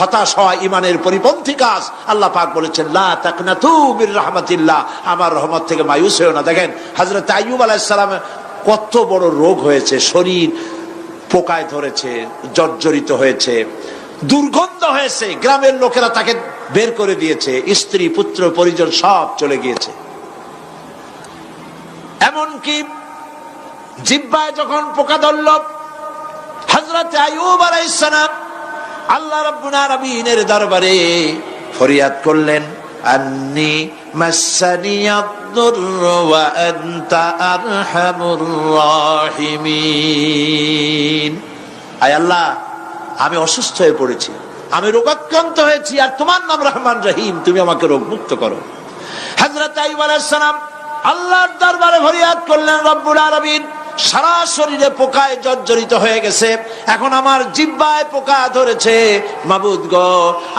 হতাশ হওয়া ইমানের পরিপন্থী কাজ। আল্লাহ পাক বলেছেন লা তাকনাতু মির রাহমাতিল্লাহ, আমার রহমত থেকে মায়ুস হও না। দেখেন হযরত আইয়ুব আলাইহিস সালামের কত বড় রোগ হয়েছে, শরীর পোকায় ধরেছে, জর্জরিত হয়েছে, দুর্গন্ধ হয়েছে, গ্রামের লোকেরা তাকে বের করে দিয়েছে, স্ত্রী পুত্র পরিজন সব চলে গিয়েছে। এমনকি জিহ্বায় যখন পোকা ধরল, হযরত আইয়ুব আলাইহিস সালাম আল্লাহ রাব্বুল আলামিনের দরবারে ফরিয়াদ করলেন, আন্নী মাসসানিয়াদ-দুররু ওয়া আনতা আরহামুর রাহিমিন। আয় আল্লাহ, আমি অসুস্থ হয়ে পড়েছি, আমি রোগাক্রান্ত হয়েছি, আর তোমার নাম রহমান রহিম, তুমি আমাকে রোগ মুক্ত করো। হযরত আইয়ুব আলাইহিস সালাম আল্লাহর দরবারে ফরিয়াদ করলেন, রব্বুল আলামিন সারা শরীরে পোকায় জর্জরিত হয়ে গেছে, এখন আমার জিহ্বায় পোকা ধরেছে, মাবুদ গো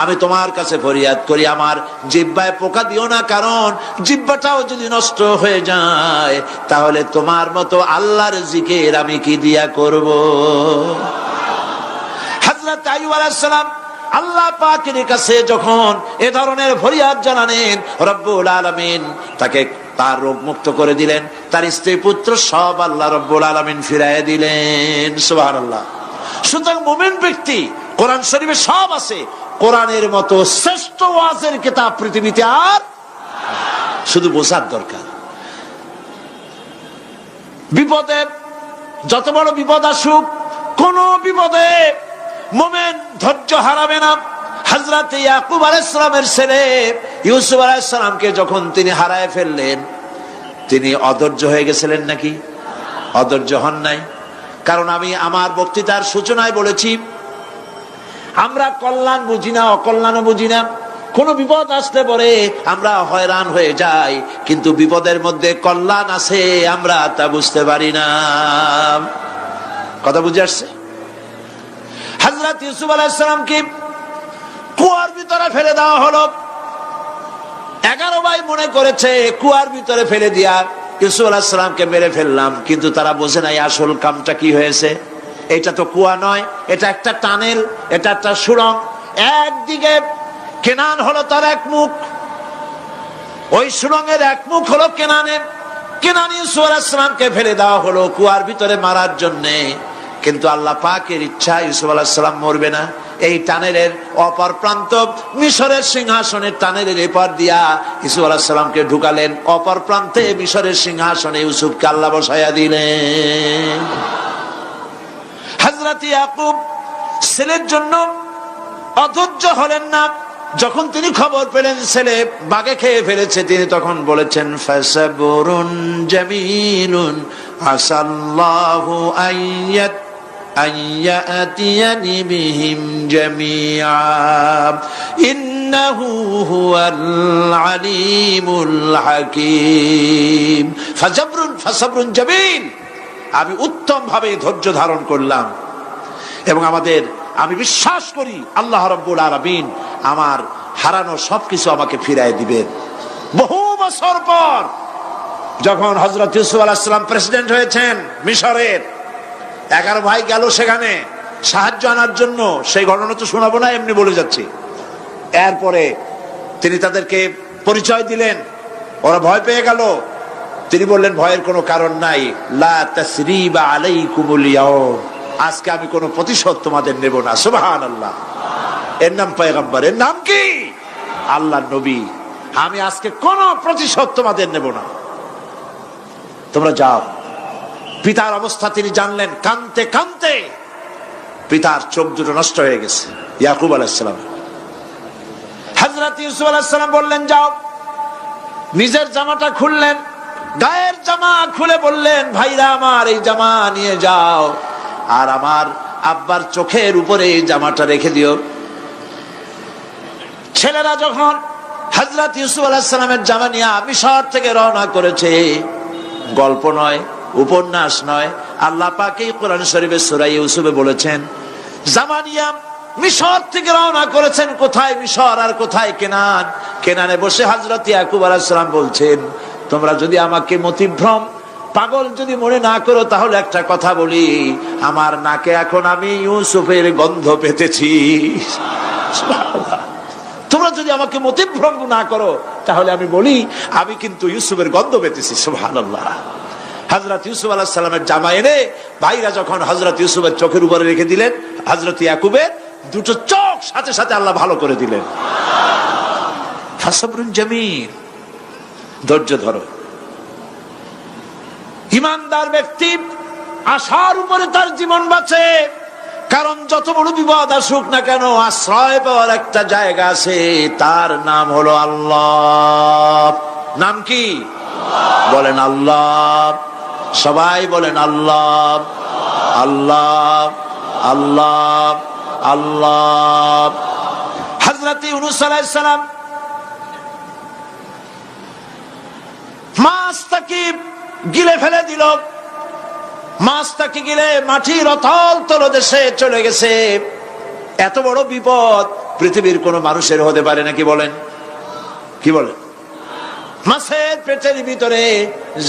আমি তোমার কাছে ফরিয়াদ করি আমার জিহ্বায় পোকা দিও না, কারণ জিহ্বাটাও যদি নষ্ট হয়ে যায় তাহলে তোমার মতো আল্লাহর জিকির আমি কি দিয়া করব। হযরত আইয়ুব আলাইহিস সালাম আল্লাহ পাকের কাছে যখন এ ধরনের ফরিয়াদ জানালেন, রব্বুল আলামিন তাকে তার রোগ মুক্ত করে দিলেন, তার স্ত্রী পুত্র সব আল্লাহ রব্বুল আলামিন ফিরাইয়া দিলেন। সুবহানাল্লাহ। সুতরাং মুমিন ব্যক্তি, কোরআন শরীফে সব আছে, কোরআনের মতো শ্রেষ্ঠ ওয়াজের কিতাব পৃথিবীতে আর শুধু বোঝার দরকার। বিপদে যত বড় বিপদ আসুক, কোন বিপদে মুমিন ধৈর্য হারাবে না। হযরত ইয়াকুব আলাইহিস সালামের ছেলে ইউসুফ আলাইহিস সালামকে যখন তিনি হারায় ফেললেন, তিনি অধৈর্য হয়ে গেছিলেন নাকি? অধৈর্য হন নাই। কারণ আমি আমার বক্তৃতার সূচনায় বলেছি, আমরা কল্যাণ বুঝি না, অকল্যাণও বুঝি না। কোন বিপদ আসতে পরে আমরা হয়রান হয়ে যাই, কিন্তু বিপদের মধ্যে কল্যাণ আছে আমরা তা বুঝতে পারি না। কথা বুঝে আসছে? হযরত ইউসুফ আলাইহিস সালামকে কুয়ার ভিতরে ফেলে দেওয়া হলো। 11 ভাই মনে করেছে কুয়ার ভিতরে ফেলে দিয়া ইউসুফ আলাইহিস সালামকে মেরে ফেললাম, কিন্তু তারা বোঝে নাই আসল কামটা কি হয়েছে। এটা তো কুয়া নয়, এটা একটা টানেল, এটা একটা সুড়ঙ্গ। একদিকে কেনান হলো তার এক মুখ, ওই সুড়ঙ্গের এক মুখ হলো কেনানের। কেনান ইউসুফ আলাইহিস সালামকে ফেলে দেওয়া হলো কুয়ার ভিতরে মারার জন্যে, কিন্তু আল্লাহ পাকের ইচ্ছা ইউসুফ আলাইহিস সালাম মরবে না। এই টানেলের অপর প্রান্ত মিশরের সিংহাসনের টানেলের এপার দিয়া ইউসুফ আলাইহিস সালামকে ঢুকালেন, অপর প্রান্তে মিশরের সিংহাসনে ইউসুফকে আল্লাহ বসাইয়া দিলেন। হযরত ইয়াকুব ছেলের জন্য অধৈর্য হলেন না। যখন তিনি খবর পেলেন ছেলে বাঘে খেয়ে ফেলেছে, তিনি তখন বলেছেন, ফাসাবুরুন জামিলুন আসাল্লাহু আইয়াতিয়ানি বিহিম জামিআ ইন্নাহু হুয়াল আলিমুল হাকীম। ফাসাবরুন জামিল, আমি উত্তম ভাবে ধৈর্য ধারণ করলাম, এবং আমি বিশ্বাস করি আল্লাহ রাব্বুল আলামিন আমার হারানো সবকিছু আমাকে ফিরায় দিবেন। বহু বছর পর যখন হযরত ইউসুফ আলাইহিস সালাম প্রেসিডেন্ট হয়েছেন মিশরের, 11 ভাই গেল সেখানে সাহায্য আনার জন্য। সেই ঘটনা তো শোনাবো না, এমনি বলে যাচ্ছি। এরপরে তিনি তাদেরকে পরিচয় দিলেন, ওরা ভয় পেয়ে গেল। তিনি বললেন, ভয়ের কোনো কারণ নাই, লা তাসরিবা আলাইকুমুল ইয়াউম, আজকে আমি কোনো প্রতিশোধ তোমাদের নেব না। সুবহানাল্লাহ। এর নাম পয়গম্বর, এর নাম কি? আল্লাহর নবী। আমি আজকে কোনো প্রতিশোধ তোমাদের নেব না, তোমরা যাও। পিতার অবস্থা তিনি জানলেন, কাঁদতে কাঁদতে পিতার চোখ দুটো নষ্ট হয়ে গেছে। ইয়াকুব আলাইহিস সালাম, হযরত ইউসুফ আলাইহিস সালাম বললেন, যাও। নিজের জামাটা খুললেন, গায়ের জামা খুলে বললেন, ভাইরা আমার এই জামা নিয়ে যাও, আর আমার আব্বার চোখের উপরে এই জামাটা রেখে দিও। ছেলেরা যখন হযরত ইউসুফ আলাইহিস সালামের জামা নিয়ে মিশর থেকে রওনা করেছে, গল্প নয়, উপন্যাস নয়, আল্লাহ পাক এই কোরআন শরীফে সূরা ইউসুফে বলেছেন, জামা নিয়ে মিশর থেকে রওনা করেছেন। কোথায় মিশর আর কোথায় কেনান? কেনানে বসে হযরত ইয়াকুব আলাইহিস সালাম বলছেন, তোমরা যদি আমাকে মতিভ্রম পাগল যদি মনে না করো, তাহলে একটা কথা বলি, আমার নাকে এখন আমি ইউসুফের গন্ধ পেতেছি। সুবহানাল্লাহ। তোমরা যদি আমাকে মতিভ্রঙ্গ না করো তাহলে আমি বলি আমি কিন্তু ইউসুফের গন্ধ পেতেছি। সুবহানাল্লাহ। হযরত ইউসুফ আলাইহিস সালামের জামা এনে ভাইরা যখন হযরত ইউসুফের চোখের উপরে রেখে দিলেন, হযরত ইয়াকুবের দুটো চোখ সাথে সাথে আল্লাহ ভালো করে দিলেন। ফাসবরুন জামিল, ধৈর্য ধরো। ঈমানদার ব্যক্তি আশার উপরে তার জীবন বাঁচে, কারণ যত বড় বিপদ আসুক না কেন আশ্রয় পাওয়ার একটা জায়গা আছে, তার নাম হলো আল্লাহ। নাম কি? বলেন আল্লাহ। সবাই বলেন আল্লাহ আল্লাহ আল্লাহ আল্লাহ। হযরত ইউনূস আলাইহিস সালাম মাছটাকে গিলে ফেলে দিল, মাছটাকে গিলে মাটির অতল তলদেশে চলে গেছে। এত বড় বিপদ পৃথিবীর কোন মানুষের হতে পারে নাকি? বলেন, কি বলেন? মাছের পেটের ভিতরে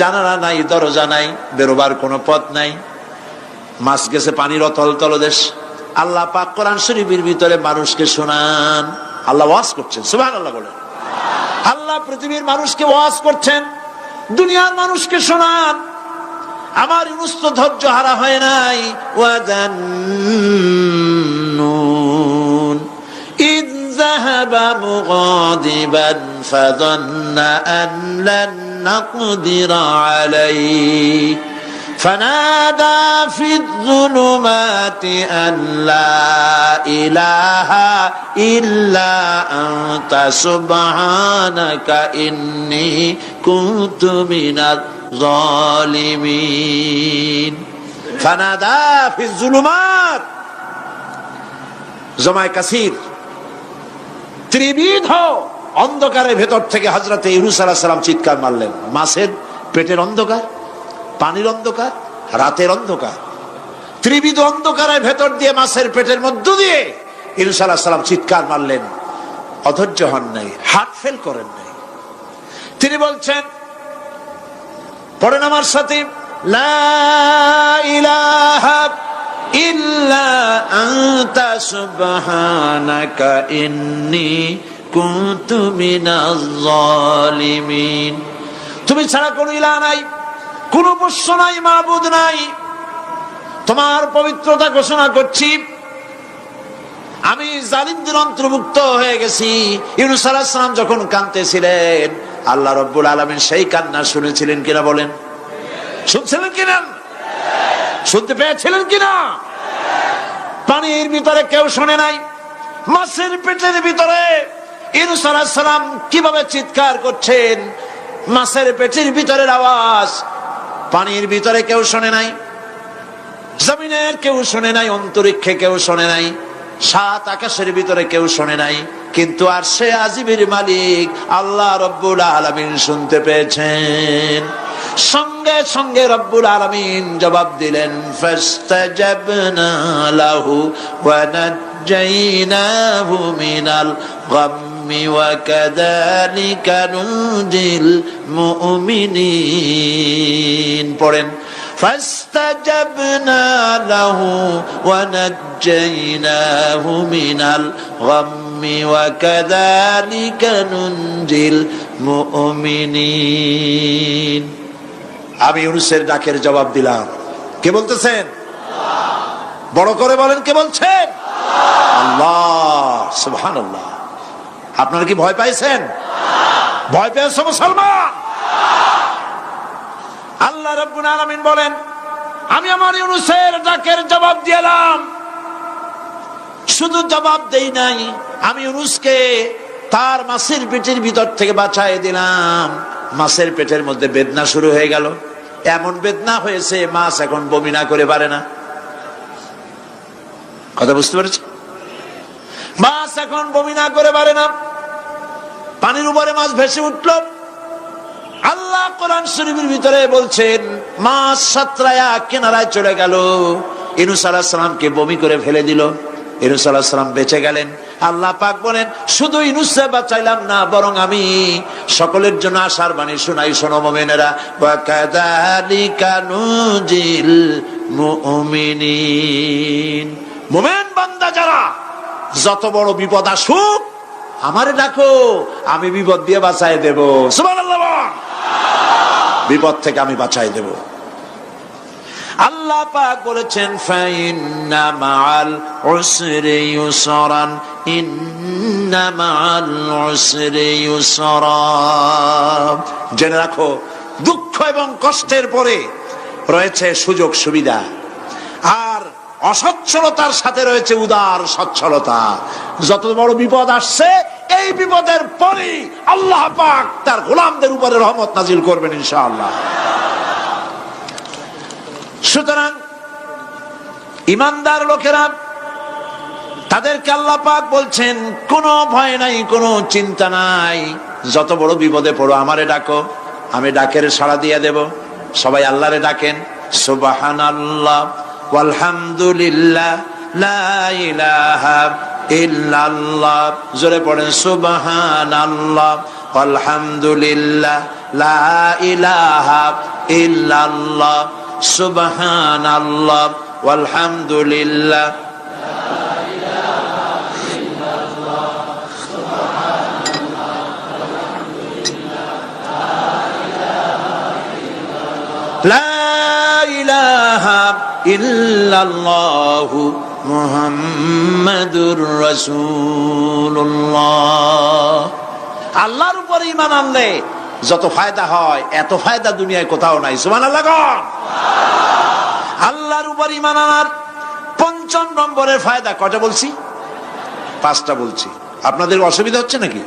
জানালা নাই, দরজা নাই, বেরোবার কোনো পথ নাই, মাছ গেছে পানির অতল তলদেশ। আল্লাহ পাক কোরআন শরীফের ভিতরে মানুষকে শোনান, আল্লাহ ওয়াজ করছেন। সুবহানাল্লাহ বলেন। আল্লাহ পৃথিবীর মানুষকে ওয়াজ করছেন, দুনিয়ার মানুষকে শোনান। আমার ইউনূস তো ধৈর্য হারা হয় নাই। ওয়াযান্নুন ইয যাহাবা মুগাদিবান ফাযান্না আন লান নাকদিরা আলাইহি فنادى في الظلمات أن لا إله إلا أنت سبحانك إني كنت من الظالمين فنادى في الظلمات জমায় কাসির ত্রিবিধ অন্ধকারের ভেতর থেকে হযরত ইউনূস আলাইহিস সালাম চিৎকার মারলেন। মাছের পেটের অন্ধকার, পানির অন্ধকার, রাতের অন্ধকার, ত্রিবিধ অন্ধকারের ভেতর দিয়ে মাছের পেটের মধ্য দিয়ে ইউনূস আলাইহিস সালাম চিৎকার মারলেন। অধৈর্য হন নাই, হার্ট ফেল করেন নাই। তিনি বলছেন, পড়েন আমার সাথে, লা ইলাহা ইল্লা আনতা সুবহানাকা ইন্নী কুনতু মিনাজ জালিমিন। তুমি ছাড়া কোনো ইলাহ নাই, কোন বস্য নাই, মাবুদ নাই, তোমার পবিত্রতা ঘোষণা করছি, আমি জালিমদের অন্তর্ভুক্ত হয়ে গেছি। ইউনূস আলাইহিস সালাম যখন কাঁদতেছিলেন, আল্লাহ রাব্বুল আলামিন সেই কান্না শুনেছিলেন কিনা? বলেন, শুনছিলেন কিনা? শুনতে পেয়েছিলেন কিনা? পানির ভিতরে কেউ শোনে নাই, মাছের পেটের ভিতরে ইউনূস আলাইহিস সালাম কিভাবে চিৎকার করছেন, মাছের পেটের ভিতরের আওয়াজ পানির ভিতরে কেউ শোনে নাই, জমিনের কেউ শোনে নাই, অন্তরিক্ষে কেউ শোনে নাই, সাত আকাশের ভিতরে কেউ শোনে নাই, কিন্তু আরশে আজিমের মালিক আল্লাহ রব্বুল আলামিন শুনতে পেয়েছেন। সঙ্গে সঙ্গে রব্বুল আলামিন জবাব দিলেন, ফাস্তাজাবনা লাহু ওয়া নাজ্জাইনাহু মিনাল গাম্মি ওয়া কাযালিকা নুজিল মুমিনিন। পড়েন, ফাস্তাজাবনা লাহু ওয়া নাজ্জাইনাহু মিনাল গাম্মি ওয়া কাযালিকা নুজিল মুমিনিন। আমি ইউনূসের ডাকের জবাব দিলাম। কে বলতেছেন? বড় করে বলেন, কে বলছেন? আল্লাহ। সুবহানাল্লাহ। আপনারা কি ভয় পাইছেন? ভয় পেয়েছে মুসলমান? আল্লাহ রাব্বুল আলামিন বলেন, আমি আমার ইউনূসের ডাকের জবাব দিলাম। শুধু জবাব দেই নাই, আমি ইউনূসকে তার মাছের পেটের ভিতর থেকে বাঁচায় দিলাম। মাছের পেটের মধ্যে বেদনা শুরু হয়ে গেল, এমন বেদনা হয়েছে মাছ এখন বমি না করে পারে না। কথা বুঝতে পেরেছ? মাছ এখন বমি না করে পারে না। পানির উপরে মাছ ভেসে উঠল। আল্লাহ কোরআন শরীফের ভিতরে বলছেন, মাছ সাতরায়া কিনারায় চলে গেল, ইউনূস আলাইহিস সালামকে বমি করে ফেলে দিল। ইউনূস আলাইহিস সালাম বেঁচে গেলেন। আল্লাহ পাক বলেন, শুধু ইউনূসকে বাঁচাইলাম না, বরং আমি সকলের জন্য আশার বাণী শোনাই। শোনো মুমিনেরা, ওয়া কাযালিকা নুজিল মুমিনিন। মুমিন বান্দা যারা যত বড় বিপদ আসুক আমারে ডাকো, আমি বিপদ দিয়ে বাঁচাই দেব। সুবহানাল্লাহ, বিপদ থেকে আমি বাঁচাই দেব। আল্লাহ পাক বলেছেন ফাইন্না মাআল উসরি ইউসরান, ইন্না মাআল উসরি ইউসরা। জেনে রাখো, দুঃখ এবং কষ্টের পরে রয়েছে সুযোগ সুবিধা, আর অসচ্ছলতার সাথে রয়েছে উদার সচ্ছলতা। যত বড় বিপদ আসছে এই বিপদের পরেই আল্লাহ পাক তার গোলামদের উপরে রহমত নাজিল করবেন ইনশাআল্লাহ। সুতরাং ঈমানদার লোকেরা, তাদেরকে আল্লাহ পাক বলছেন কোনো ভয় নাই, কোনো চিন্তা নাই, যত বড় বিপদে পড়ো আমারে ডাকো, আমি ডাকের সাড়া দিয়ে দেব। সবাই আল্লাহরে ডাকেন, সুবহানাল্লাহ ওয়ালহামদুলিল্লাহ লা ইলাহা ইল্লাল্লাহ। জোরে পড়েন সুবহানাল্লাহ ওয়ালহামদুলিল্লাহ লা ইলাহা ইল্লাল্লাহ, সুবহানাল্লাহ ওয়ালহামদুলিল্লাহ লা ইলাহা ইল্লাল্লাহু মুহাম্মাদুর রাসূলুল্লাহ। আল্লাহর উপর ঈমান আনলে যত ফায়দা হয় এত ফায়দা দুনিয়ায় কোথাও নাই। সুবহানাল্লাহ। আল্লাহর উপর ঈমান আনার ৫ম নম্বরের ফায়দা কয়টা বলছি? 5টা বলছি। আপনাদের অসুবিধা হচ্ছে নাকি?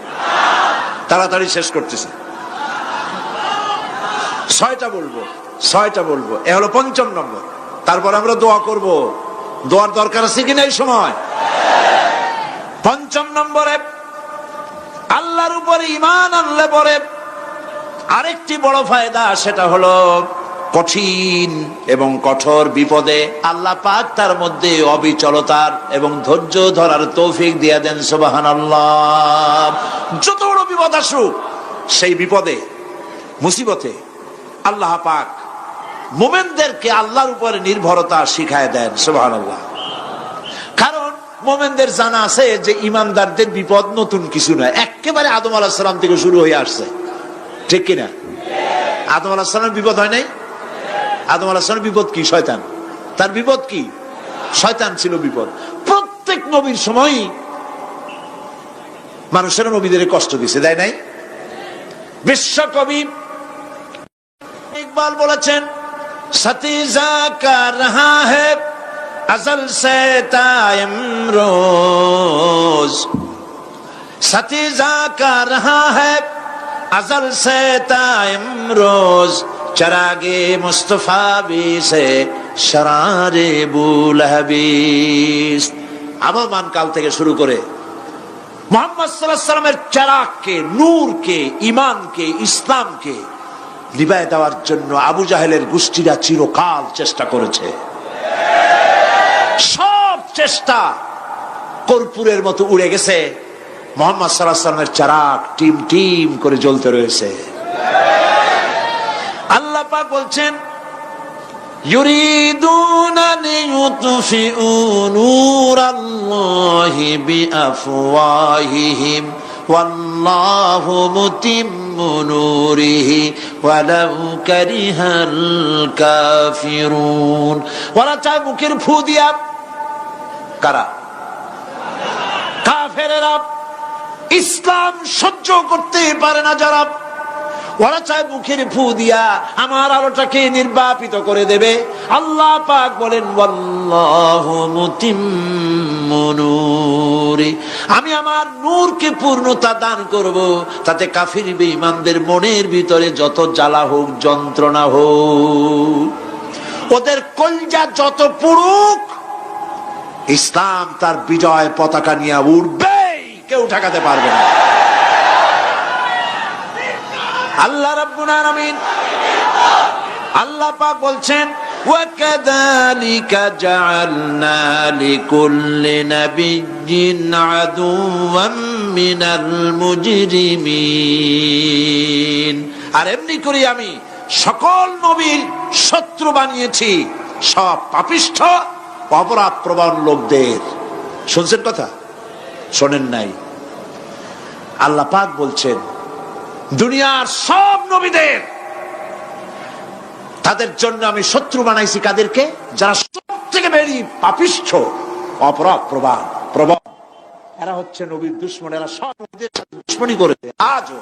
তাড়াতাড়ি শেষ করতেছি। 6টা বলবো, 6টা বলবো, এ হলো ৫ম নম্বর। তারপর আমরা দোয়া করব। দোয়ার দরকার আছে কিনা এই সময়? ৫ম নম্বরে আল্লাহর উপরে ঈমান আনলে পরে আরেকটি বড় ফায়দা, সেটা হলো কঠিন এবং কঠোর বিপদে আল্লাহ পাক তার মধ্যে অবিচলতার এবং ধৈর্য ধরার তৌফিক দিয়ে দেন। সুবহানাল্লাহ। যত বড় বিপদ আসুক সেই বিপদে মুসিবতে আল্লাহ পাক মুমিনদেরকে আল্লাহর উপরে নির্ভরতা শিখায় দেন। সুবহানাল্লাহ। কারণ মুমিনদের জানা আছে যে ঈমানদারদের বিপদ নতুন কিছু নয়, একেবারে আদম আলাইহিস সালাম থেকে শুরু হয়ে আসছে। ঠিক কিনা? আদম আলাইহিস সালামের বিপদ হয় নাই? আদম আলাইহিস সালামের বিপদ কি? শয়তান। তার বিপদ কি? শয়তান ছিল বিপদ। প্রত্যেক নবীর সময় মানুষের নবীদের কষ্ট দিছে, দেয় নাই? বিশ্বকবি ইকবাল বলেছেন, সতীজা কা রহা হ্যায় अज़ल से ता इमरोज, सतीजा का रहा है अज़ल से ता इमरोज, चरागे मुस्तफा भी से शरारे बुलहबीस। আবহমান কাল থেকে শুরু করে মুহাম্মদ সাল্লাল্লাহু আলাইহি ওয়াসাল্লামের চারাগকে, নূরকে, ঈমানকে, ইসলামকে নিভায় দেওয়ার জন্য আবু জাহেলের গোষ্ঠীরা চিরকাল চেষ্টা করেছে। সব চেষ্টা কর্পূরের মতো উড়ে গেছে, মুহাম্মদ সাল্লাল্লাহু আলাইহি ওয়াসাল্লামের চারাগ টিম টিম করে জ্বলতে রয়েছে। আল্লাহ পাক বলছেন, ইউরিদুনা লিইউতফিউ নূরাল্লাহি বিআফওয়াহিহিম ওয়াল্লাহু মুতিম্মু নূরিহি ওয়ালাউ কারিহাল কাফিরুন। ওরা চায় মুখের ফু দিয়া, কারা? কাফেরেরা। ইসলাম সহ্য করতে পারে না যারা, ওরা চায় মুখের ফু দিয়া আমার আলোটাকে নির্বাপিত করে দেবে। আল্লাহ পাক বলেন, ওয়াল্লাহু মুতিম্মু নূরি, আমি আমার নূরকে পূর্ণতা দান করব, তাতে কাফির বেঈমানদের মনের ভিতরে যত জ্বালা হোক, যন্ত্রণা হোক, ওদের কলজা যত পুড়ুক, ইসলাম তার বিজয় পতাকা নিয়ে উঠবে, কেউ ঠেকাতে পারবে না। আল্লাহ রাব্বুল আলামিন, আল্লাহ পাক বলছেন, ওয়াকাযালিকা জাআলনা লিকুল্লি নাবিয়্যিন আদুওয়াম মিনাল মুজরিমিন। আর এমনি করে আমি সকল নবীর শত্রু বানিয়েছি সব পাপিষ্ঠ অপরাধ প্রবণ লোকদের। শুনছেন কথা? শোনেন নাই? আল্লাহ পাক বলছেন দুনিয়ার সব নবীদের তাদের জন্য আমি শত্রু বানাইছি। কাদেরকে? যারা সব থেকে বেশি পাপিষ্ঠ, অপরাধ প্রবণ, এরা হচ্ছে নবীর দুশমন। এরা সব নবীদের সাথে দুশমনি করেছে। আজও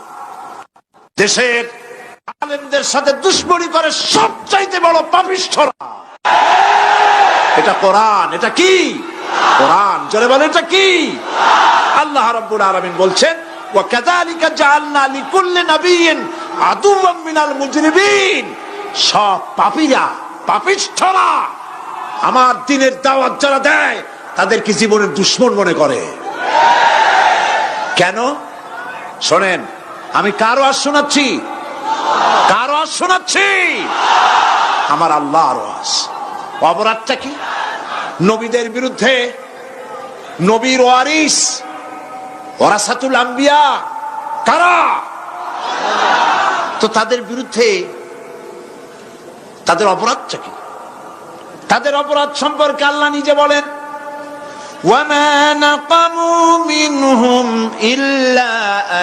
দেশের আলেমদের সাথে দুশমনি করে সবচাইতে বড় পাপিষ্ঠরা। এটা কোরআন। এটা কি? কোরআন। জোরে বলে এটা কি? আল্লাহ রাব্বুল আলামিন বলছেন ওয়া কাযালিকা জাআলনা লিকুল্লি নাবিয়্যিন আদুওয়াম মিনাল মুজরিমিন। সব পাপীরা, পাপিষ্ঠরা আমার দ্বীনের দাওয়াত যারা দেয় তাদেরকে জীবনের দুশমন মনে করে। কেন? শোনেন, আমি কার ওয়াজ শোনাচ্ছি? কার ওয়াজ শোনাচ্ছি? আমার আল্লাহর ওয়াজ। অপরাধটা কি? নবীদের বিরুদ্ধে, নবীর ওয়ারিস ওয়ারাসাতুল আম্বিয়া কারা, তো তাদের বিরুদ্ধে তাদের অপরাধটা কি? তাদের অপরাধ সম্পর্কে আল্লাহ নিজে বলেন وَمَا نَقَمُوا مِنْهُمْ إِلَّا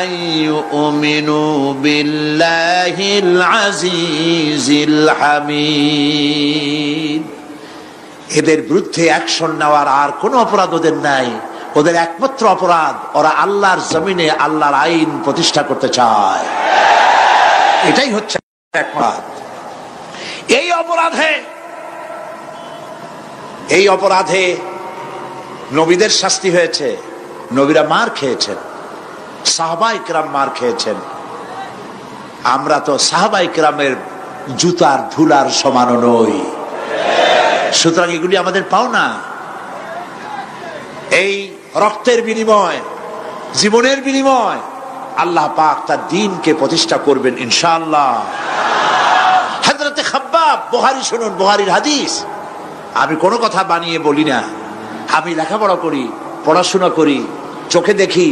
أَنْ يُؤْمِنُوا بِاللَّهِ الْعَزِيزِ الْحَمِيدِ। এদের বিরুদ্ধে অ্যাকশন নেওয়ার আর কোন অপরাধ ওদের নাই। ওদের একমাত্র অপরাধ ওরা আল্লাহর জমিনে আল্লাহর আইন প্রতিষ্ঠা করতে চায়। এটাই হচ্ছে অপরাধ। এই অপরাধে নবীদের শাস্তি হয়েছে। নবীরা মার খেয়েছেন, সাহাবায়ে কেরাম মার খেয়েছেন। আমরা তো সাহাবায়ে কেরামের জুতার ধুলার সমানও নই। সুতরাং এগুলি আমাদের পাওনা। এই রক্তের বিনিময়, জীবনের বিনিময় আল্লাহ পাক তার দ্বীনকে প্রতিষ্ঠা করবেন ইনশাআল্লাহ। হযরতে খাব্বাব, বুখারী শুনুন, বুখারীর হাদিস। আমি কোনো কথা বানিয়ে বলি না। আমি লেখাপড়া করি, পড়াশোনা করি, চোখে দেখি,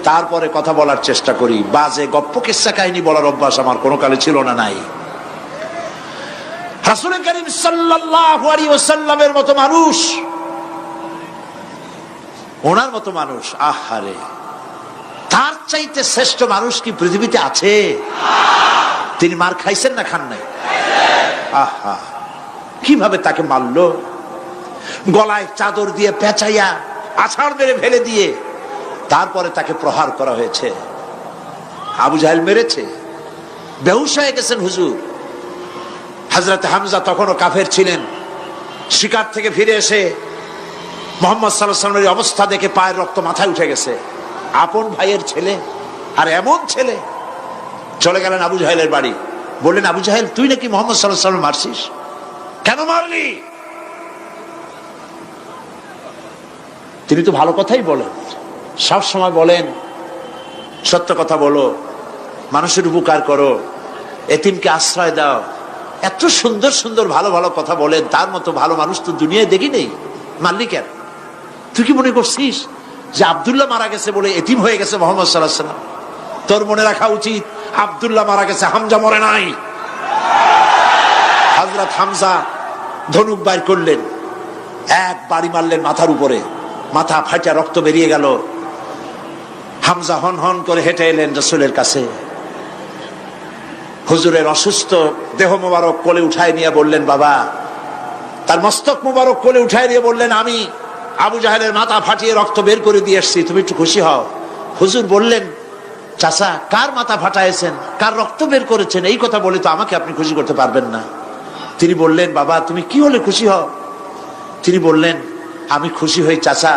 তারপরে কথা বলার চেষ্টা করি। বাজে গপ্প কিস্সা কাহিনী বলার অভ্যাস আমার কোনো কালে ছিল না, নাই। রাসূল করিম সাল্লাল্লাহু আলাইহি ওয়াসাল্লামের মতো মানুষ, ওনার মতো মানুষ, আহারে, তার চাইতে শ্রেষ্ঠ মানুষ কি পৃথিবীতে আছে? তিনি মার খাইছেন না খান নাই? আহা, কিভাবে তাকে মারলো! গলায় চাদর দিয়ে পেঁচাইয়া আছাড় মেরে ফেলে দিয়ে তারপরে তাকে প্রহার করা হয়েছে। আবু জাহেল মেরেছে, বেহুশ হয়ে গেছেন হুজুর। হযরত হামজা তখনও কাফের ছিলেন। শিকার থেকে ফিরে এসে মুহাম্মদ সাল্লাল্লাহু আলাইহি ওয়াসাল্লামের অবস্থা দেখে পায়ের রক্ত মাথায় উঠে গেছে। আপন ভাইয়ের ছেলে, আর এমন ছেলে। চলে গেলেন আবু জাহেলের বাড়ি, বললেন আবু জাহেল, তুই নাকি মুহাম্মদ সাল্লাল্লাহু আলাইহি ওয়াসাল্লাম মারছিস, কেন মারলি? তিনি তো ভালো কথাই বলেন, সব সময় বলেন সত্য কথা বলো, মানুষের উপকার করো, এতিমকে আশ্রয় দাও। এত সুন্দর সুন্দর ভালো ভালো কথা বলেন, তার মতো ভালো মানুষ তো দুনিয়ায় দেখি নেই। মারলি কেন? তুই কি মনে করছিস যে আব্দুল্লাহ মারা গেছে বলে এতিম হয়ে গেছে মুহাম্মদ সাল্লাল্লাহু আলাইহি ওয়াসাল্লাম? তোর মনে রাখা উচিত আব্দুল্লাহ মারা গেছে, হামজা মরে নাই। হযরত হামজা ধনুক বাইর করলেন, এক বাড়ি মারলেন মাথার উপরে, মাথা ফাটা রক্ত বেরিয়ে গেল। হামজা হন হন করে হেঁটে এলেন রাসূলের কাছে। হুজুরের অসুস্থ দেহ মোবারক কোলে উঠায় নিয়ে বললেন, বাবা, তার মস্তক মোবারক কোলে উঠায় নিয়ে বললেন, আমি আবু জাহেলের মাথা ফাটিয়ে রক্ত বের করে দিয়ে এসছি, তুমি একটু খুশি হও। হুজুর বললেন, চাচা, কার মাথা ফাটাইছেন, কার রক্ত বের করেছেন, এই কথা বলে তো আমাকে আপনি খুশি করতে পারবেন না। তিনি বললেন, বাবা, তুমি কি হলে খুশি হও? তিনি বললেন, আমি খুশি হই চাচা,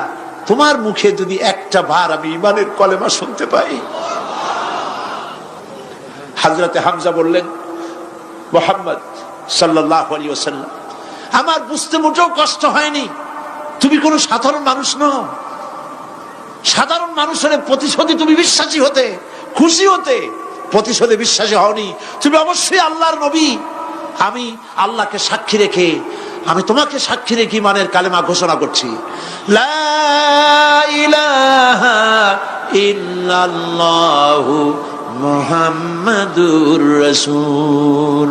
তোমার মুখে যদি একটা বার আমি ঈমানের কলেমা শুনতে পাই। হযরতে হামজা বললেন, মুহাম্মদ সাল্লাল্লাহু আলাইহি ওয়াসাল্লাম, আমার বুঝতে মোটেও কষ্ট হয়নি, তুমি কোনো সাধারণ মানুষ নও। সাধারণ মানুষের প্রতিশোধে তুমি বিশ্বাসী হতে, খুশি হতে, প্রতিশোধে বিশ্বাসী হওনি। তুমি অবশ্যই আল্লাহর নবী। আমি আল্লাহকে সাক্ষী রেখে, আমি তোমাকে সাক্ষী রেখে ঈমানের কালেমা ঘোষণা করছি, লা ইলাহা ইল্লাল্লাহু মুহাম্মাদুর রাসূলুল্লাহ।